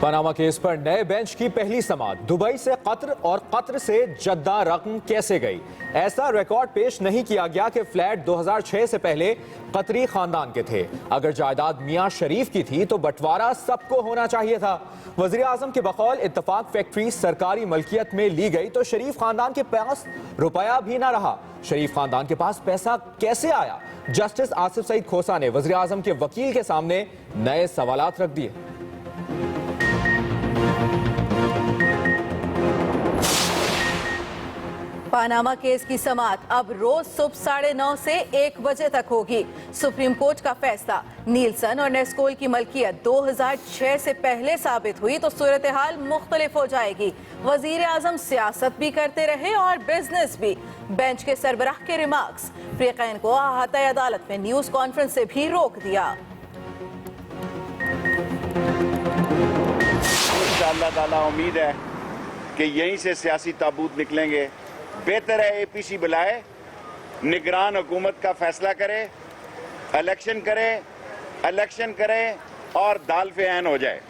Panama case पर नए bench की पहली समाअत। दुबई से कतर और कतर से जद्दा रकम कैसे गई, ऐसा रिकॉर्ड पेश नहीं किया गया कि फ्लैट 2006 से पहले कतरी खानदान के थे। अगर जायदाद मियां शरीफ की थी तो बंटवारा सबको होना चाहिए था। वजीर आजम के बकौल इत्तफाक फैक्ट्री सरकारी मलकियत में ली गई तो शरीफ खानदान के पास रुपया भी ना रहा। शरीफ खानदान के पास पैसा कैसे आया? जस्टिस आसिफ सईद खोसा ने वजीर आजम के वकील के सामने नए सवालात रख दिए। पनामा केस की समाअत अब रोज सुबह 9:30 से 1 बजे तक होगी। सुप्रीम कोर्ट का फैसला, नीलसन और नेस्कोल की मलकियत 2006 से पहले साबित हुई तो सूरत हाल मुख्तलिफ हो जाएगी। वजीर आजम सियासत भी करते रहे और बिजनेस भी। बेंच के सरबराह के रिमार्क्स, फरीकैन को अहाता अदालत में न्यूज कॉन्फ्रेंस से भी रोक दिया। इंशाअल्लाह ताला उम्मीद है कि यहीं से सियासी ताबूत निकलेंगे। बेहतर है एपीसी बुलाए, निगरान हुकूमत का फैसला करे, इलेक्शन करे और दाल पे ऐन हो जाए।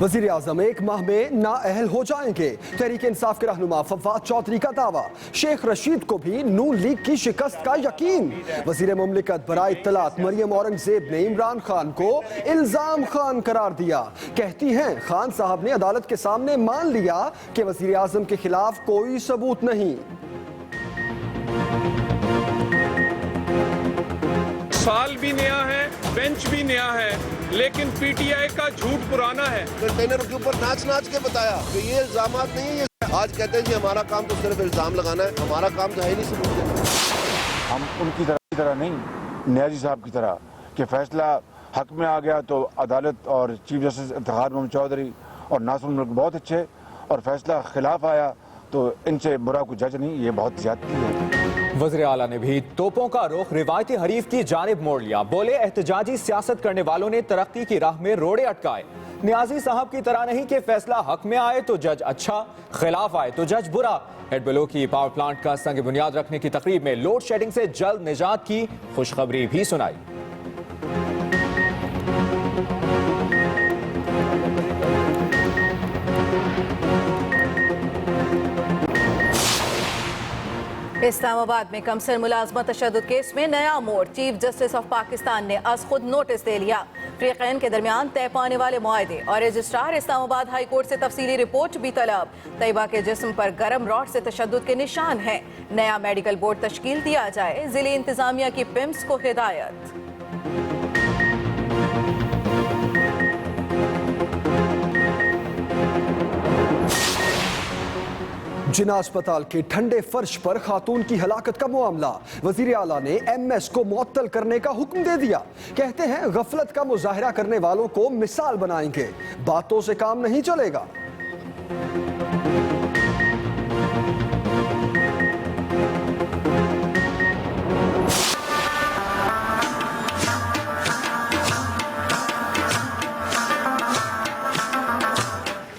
वजीर आजम 1 माह में नाअहल हो जाएंगे, तहरीक इंसाफ के रहनुमा फवाद चौधरी का दावा। शेख रशीद को भी नून लीग की शिकस्त का यकीन। वजीर मुमलिकत बराए इत्तलात मरियम औरंगजेब ने इमरान खान को इल्जाम खान करार दिया। कहती हैं खान साहब ने अदालत के सामने मान लिया कि वजीर आजम के खिलाफ कोई सबूत नहीं। साल भी नया है, बेंच भी नया है, लेकिन पीटीआई का झूठ पुराना है। कंटेनर के ऊपर नाच के बताया कि ये इल्जामात नहीं है। आज कहते हैं जी हमारा काम तो सिर्फ इल्जाम लगाना है, हमारा काम तो है नहीं सबूत देना। हम उनकी तरह नहीं, न्याजी साहब की तरह कि फैसला हक में आ गया तो अदालत और चीफ जस्टिस इफ्तिखार मोहम्मद चौधरी और नासिर मुल्क बहुत अच्छे, और फैसला खिलाफ आया तो इनसे बुरा कोई जज नहीं, ये बहुत ज्यादती है। वज़ीर आला ने भी तोपों का रुख रिवायती हरीफ की जानिब मोड़ लिया। बोले एहतजाजी सियासत करने वालों ने तरक्की की राह में रोड़े अटकाए। नियाजी साहब की तरह नहीं कि फैसला हक में आए तो जज अच्छा, खिलाफ आए तो जज बुरा। हेडबेलो की पावर प्लांट का संग बुनियाद रखने की तकरीब में लोड शेडिंग से जल्द निजात की खुशखबरी भी सुनाई। इस्लामाबाद में कमसर मुलाजमत तशद्दुद केस में नया मोड़। चीफ जस्टिस ऑफ पाकिस्तान ने आज खुद नोटिस दे लिया। फरीकैन के दरमियान तय पाने वाले मुआहदे और रजिस्ट्रार इस्लामाबाद हाई कोर्ट से तफसीली रिपोर्ट भी तलब। तैयबा के जिस्म पर गर्म रॉड से तशद्दुद के निशान हैं। नया मेडिकल बोर्ड तश्कील दिया जाए, जिले इंतजामिया की पिम्स को हिदायत। जिना अस्पताल के ठंडे फर्श पर खातून की हलाकत का मामला। वजीर आला ने एमएस को मुअत्तल करने का हुक्म दे दिया। कहते हैं गफलत का मुजाहिरा करने वालों को मिसाल बनाएंगे, बातों से काम नहीं चलेगा।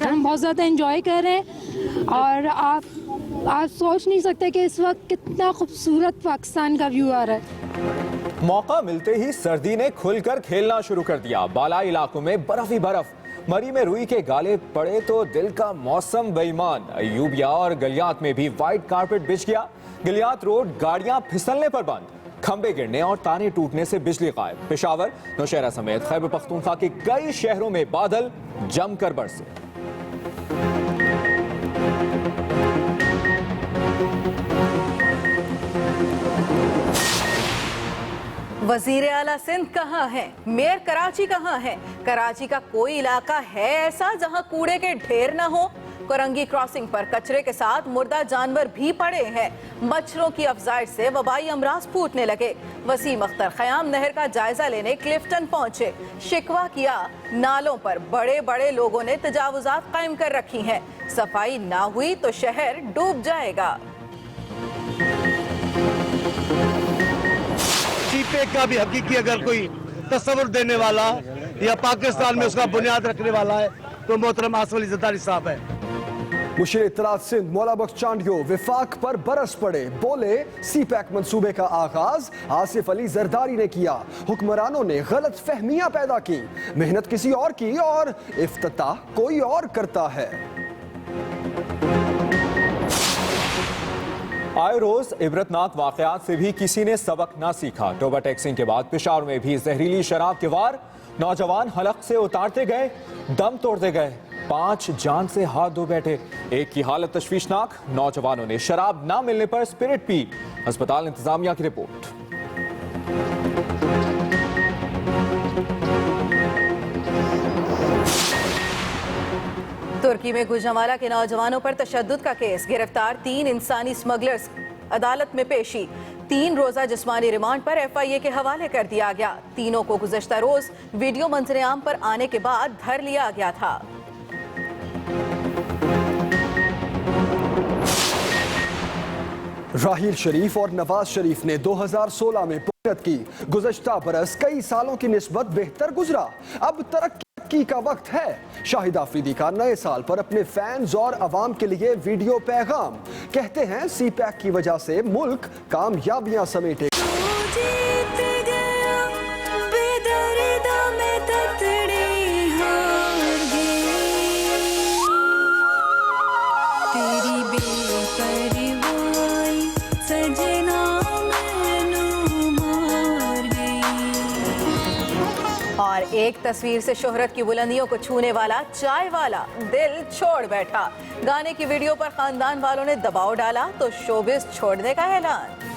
हम बहुत ज़्यादा एंजॉय कर रहे हैं और आप सोच नहीं सकते कि इस वक्त कितना खूबसूरत पाकिस्तान का व्यू आ रहा है। मौका मिलते ही सर्दी ने खुलकर खेलना शुरू कर दिया। बालाई इलाकों में बर्फ ही बर्फ। मरी में रुई के गाले पड़े तो दिल का मौसम बेईमान। अयूबिया और गलियात में भी वाइट कारपेट बिछ गया। गलियात रोड गाड़ियां फिसलने पर बंद, खंबे गिरने और ताने टूटने से बिजली गायब। पेशावर, नौशहरा समेत खैबर पख्तूनख्वा के कई शहरों में बादल जमकर बरसे। वजीर आला सिंध कहाँ है? मेयर कराची कहाँ है? कराची का कोई इलाका है ऐसा जहाँ कूड़े के ढेर न हो? कोरंगी क्रॉसिंग पर कचरे के साथ मुर्दा जानवर भी पड़े हैं। मच्छरों की अफजाइश से वबाई अमराज फूटने लगे। वसीम अख्तर ख़याम नहर का जायजा लेने क्लिफ्टन पहुंचे। शिकवा किया, नालों पर बड़े बड़े लोगों ने तजावुजात कायम कर रखी हैं। सफाई ना हुई तो शहर डूब जाएगा। सीपे का भी हकीकी अगर कोई तस्वुर देने वाला या पाकिस्तान में उसका बुनियाद रखने वाला है तो मोहतरम आसिफ अली जरदारी साहब है। मुशीर इत्तलात सिंध मौला बख्श चांडियो विफाक पर बरस पड़े, बोले सी पैक मंसूबे का आगाज आसिफ अली जरदारी ने किया, हुक्मरानों ने गलत फहमियां पैदा की, मेहनत किसी और की और इफ्तिताह कोई और करता है। आए रोज इबरतनाक वाकयात से भी किसी ने सबक ना सीखा। टोबा टैक्सिंग के बाद पेशावर में भी जहरीली शराब के वार, नौजवान हलक से उतारते गए, दम तोड़ते गए, 5 जान से हाथ धो बैठे। एक की हालत तशवीशनाक, नौजवानों ने शराब ना मिलने पर स्पिरिट पी। अस्पताल इंतजामिया की रिपोर्ट। तुर्की में गुजरांवाला के नौजवानों पर तशद्दुद का केस, गिरफ्तार 3 इंसानी स्मगलर्स अदालत में पेशी। 3 रोजा जिस्मानी रिमांड पर FIA के हवाले कर दिया गया। तीनों को गुज़श्ता रोज वीडियो मंजर आम पर आने के बाद धर लिया गया था। राहील शरीफ और नवाज शरीफ ने 2016 में पुख्तत की, गुज़श्ता बरस कई सालों की निस्बत बेहतर गुजरा, अब तरक्की का वक्त है। शाहिद आफरीदी का नए साल पर अपने फैंस और अवाम के लिए वीडियो पैगाम, कहते हैं सी पैक की वजह से मुल्क कामयाबियां समेटे। और एक तस्वीर से शोहरत की बुलंदियों को छूने वाला चाय वाला दिल छोड़ बैठा। गाने की वीडियो पर खानदान वालों ने दबाव डाला तो शोबिस छोड़ने का ऐलान।